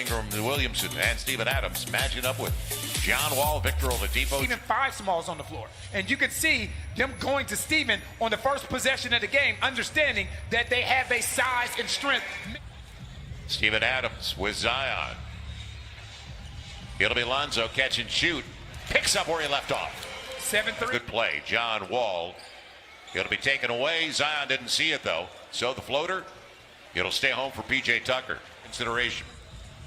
Ingram, Williamson, and Steven Adams matching up with John Wall, Victor Oladipo. Even 5 smalls on the floor. And you can see them going to Steven on the first possession of the game, understanding that they have a size and strength. Steven Adams with Zion. It'll be Lonzo catch and shoot. Picks up where he left off. 7-3. Good play. John Wall. It'll be taken away. Zion didn't see it, though. So the floater, it'll stay home for P.J. Tucker. Consideration.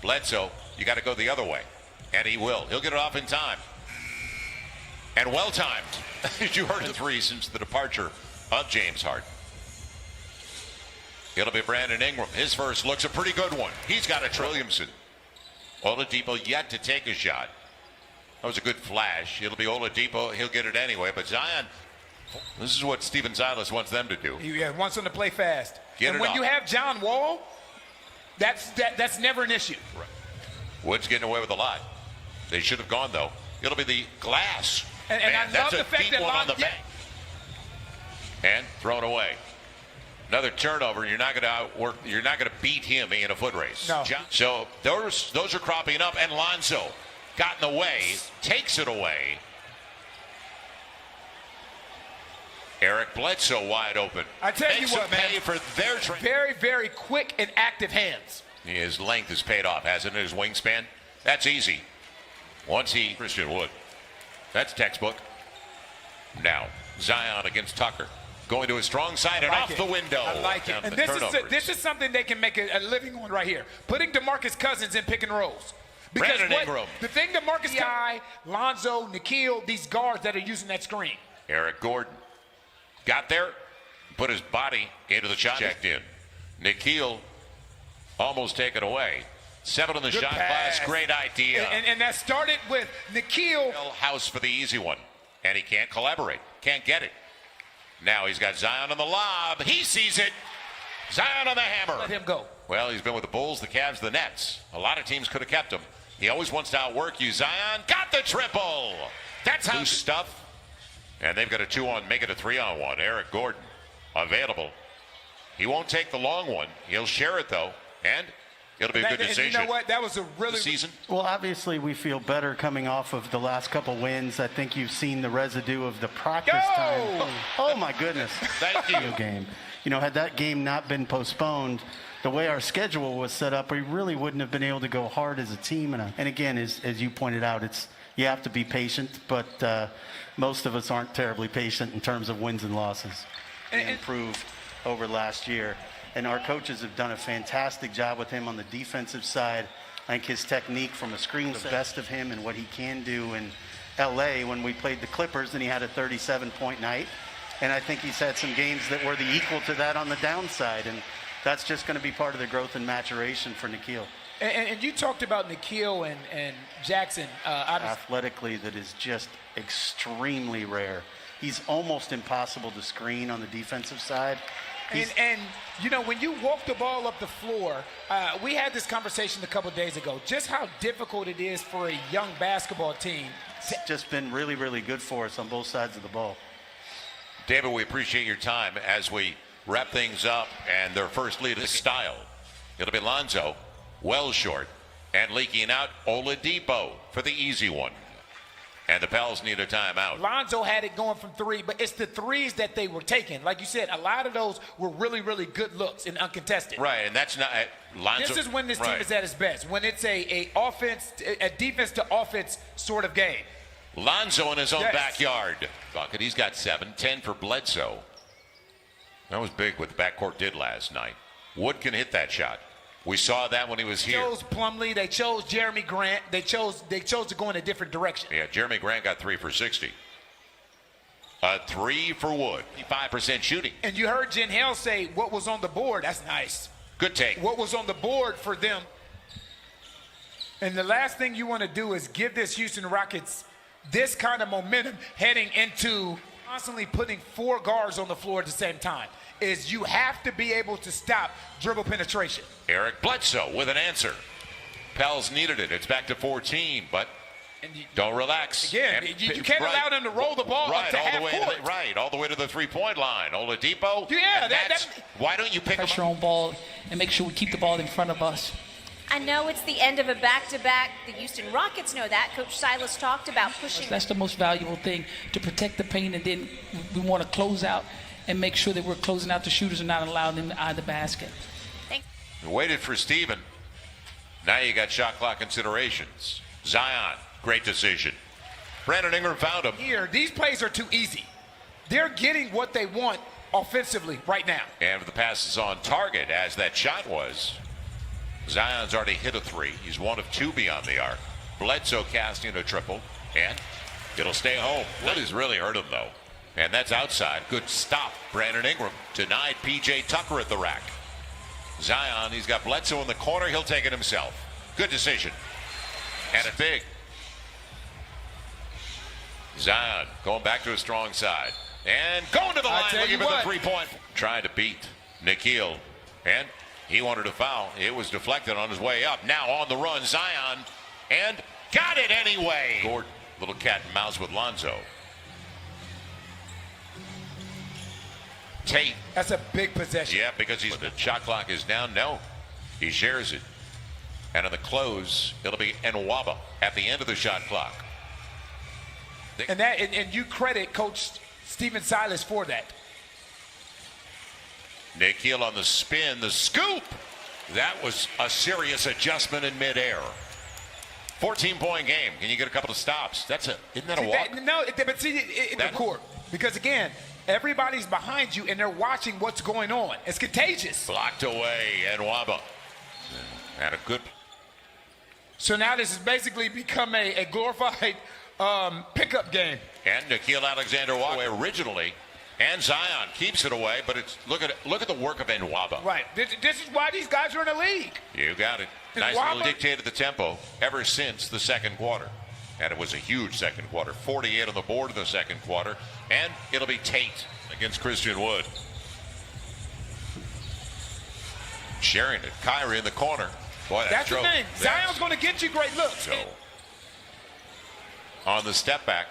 Bledsoe, you got to go the other way. And he will. He'll get it off in time. And well-timed. As you heard the 3 since the departure of James Harden. It'll be Brandon Ingram. His first look's a pretty good one. He's got a Williamson. Oladipo yet to take a shot. That was a good flash. It'll be Oladipo. He'll get it anyway. But Zion, this is what Stephen Silas wants them to do. He wants them to play fast. And when you have John Wall, that's never an issue. Right. Wood's getting away with a lot. They should have gone, though. It'll be the glass. And I love the fact that on the bank. And thrown away. Another turnover. You're not going to outwork. You're not going to beat him in a foot race. No. So those are cropping up. And Lonzo got in the way, takes it away. Eric Bledsoe wide open. I tell you what, man. Pay for their very, very quick and active hands. His length has paid off, hasn't it? His wingspan. That's easy. Christian Wood. That's textbook. Now Zion against Tucker. Going to his strong side and off the window. I like it. And this is something they can make a living on right here. Putting DeMarcus Cousins in pick and rolls. Because the thing DeMarcus Lonzo, Nikhil, these guards that are using that screen. Eric Gordon got there, put his body into the shot. Checked in. Nikhil almost taken away. 7 on the shot class. Great idea. And that started with Nikhil. House for the easy one. And he can't collaborate. Can't get it. Now he's got Zion on the lob. He sees it. Zion on the hammer. Let him go. Well, he's been with the Bulls, the Cavs, the Nets. A lot of teams could have kept him. He always wants to outwork you. Zion got the triple. That's how stuff. And they've got a 2-on, make it a 3-on-1. Eric Gordon available. He won't take the long one. He'll share it, though. And it'll be a good decision. You know what? That was a really season. Well, obviously, we feel better coming off of the last couple wins. I think you've seen the residue of the practice time. Oh, my goodness. Thank you. Game. You know, had that game not been postponed, the way our schedule was set up, we really wouldn't have been able to go hard as a team. And again, as you pointed out, you have to be patient, but most of us aren't terribly patient in terms of wins and losses. And improved over last year. And our coaches have done a fantastic job with him on the defensive side. I think his technique from a screen, the best of him and what he can do in L.A. when we played the Clippers, and he had a 37-point night. And I think he's had some games that were the equal to that on the downside. And that's just going to be part of the growth and maturation for Nikhil. And you talked about Nikhil and Jackson. Athletically, that is just extremely rare. He's almost impossible to screen on the defensive side. And you know, when you walk the ball up the floor, we had this conversation a couple days ago, just how difficult it is for a young basketball team. It's just been really, really good for us on both sides of the ball. David, we appreciate your time as we wrap things up, and their first lead is style. It'll be Lonzo, well short, and leaking out Oladipo for the easy one. And the Pels need a timeout. Lonzo had it going from 3, but it's the threes that they were taking. Like you said, a lot of those were really, really good looks and uncontested. Right, and that's not Lonzo. This is when this team is at its best, when it's a defense to offense sort of game. Lonzo in his own backyard. Bucket, he's got 7, 10 for Bledsoe. That was big what the backcourt did last night. Wood can hit that shot. We saw that when he was here. They chose Plumlee. They chose Jeremy Grant. They chose to go in a different direction. Yeah, Jeremy Grant got 3 for 60. A 3 for Wood. 5% shooting. And you heard Jen Hale say what was on the board. That's nice. Good take. What was on the board for them. And the last thing you want to do is give this Houston Rockets this kind of momentum heading into constantly putting 4 guards on the floor at the same time. Is you have to be able to stop dribble penetration. Eric Bledsoe with an answer. Pels needed it. It's back to 14, but don't relax. Again, you can't allow them to roll the ball up to half court. All the way to the three-point line. Oladipo. Yeah, why don't you pick pressure on ball and make sure we keep the ball in front of us. I know it's the end of a back-to-back. The Houston Rockets know that. Coach Silas talked about pushing. That's the most valuable thing, to protect the paint, and then we want to close out and make sure that we're closing out the shooters and not allowing them to eye the basket. Thanks. Waited for Steven. Now you got shot clock considerations. Zion, great decision. Brandon Ingram found him. Here, these plays are too easy. They're getting what they want offensively right now. And the pass is on target, as that shot was. Zion's already hit a three. He's 1 of 2 beyond the arc. Bledsoe casting a triple, and it'll stay home. Wood has really hurt him, though. And that's outside. Good stop. Brandon Ingram denied P.J. Tucker at the rack. Zion, he's got Bledsoe in the corner. He'll take it himself. Good decision. And it big. Zion going back to his strong side. And going to the line, looking for the three-point. Trying to beat Nikhil. And he wanted a foul. It was deflected on his way up. Now on the run, Zion. And got it anyway. Gordon, little cat and mouse with Lonzo. Tate. That's a big possession. Yeah, because the shot clock is down. No, he shares it. And on the close, it'll be Nwaba at the end of the shot clock. And you credit Coach Stephen Silas for that. Nikhil on the spin, the scoop. That was a serious adjustment in midair. 14-point game. Can you get a couple of stops? Isn't that a walk? But see, in the court, because again, everybody's behind you and they're watching what's going on. It's contagious. Blocked away, Nwaba. And a good. So now this has basically become a glorified pickup game. And Nikhil Alexander-Walker originally, and Zion keeps it away, but it's look at the work of Nwaba. Right. This is why these guys are in the league. You got it. Nicely dictated the tempo ever since the second quarter. And it was a huge second quarter. 48 on the board in the second quarter. And it'll be Tate against Christian Wood. Sharing it. Kyrie in the corner. Boy, that's the thing. Zion's going to get you great looks. So, on the step back,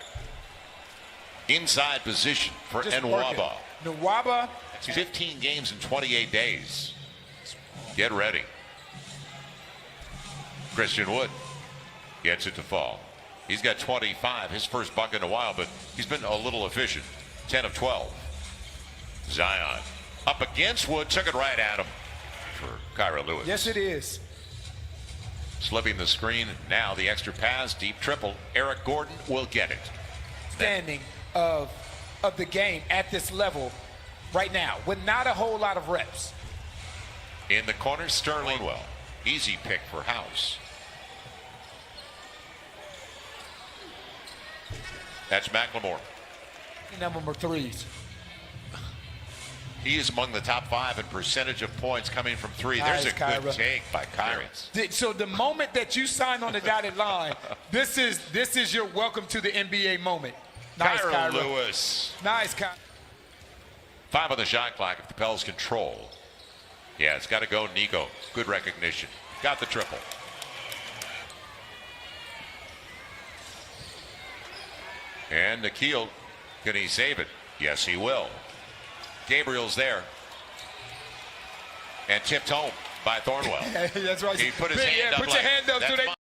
inside position for Nwaba. Nwaba. 15 games in 28 days. Get ready. Christian Wood gets it to fall. He's got 25, his first bucket in a while, but he's been a little efficient. 10 of 12. Zion up against Wood, took it right at him for Kyra Lewis. Yes, it is. Slipping the screen. Now the extra pass, deep triple. Eric Gordon will get it. Standing of the game at this level right now with not a whole lot of reps. In the corner, Sterling. Well, easy pick for House. That's McLemore. Number threes. He is among the top 5 in percentage of points coming from 3. Nice, There's a Kyra. good take by Kyrie. So the moment that you sign on the dotted line, this is your welcome to the NBA moment. Nice, Kyra Kyra. Lewis. Nice, Kyra. 5 on the shot clock if the Pels control. Yeah, it's got to go Nico. Good recognition. Got the triple. And Nikhil, can he save it? Yes, he will. Gabriel's there. And tipped home by Thornwell. That's right. He put his hand up. Put your hand up so they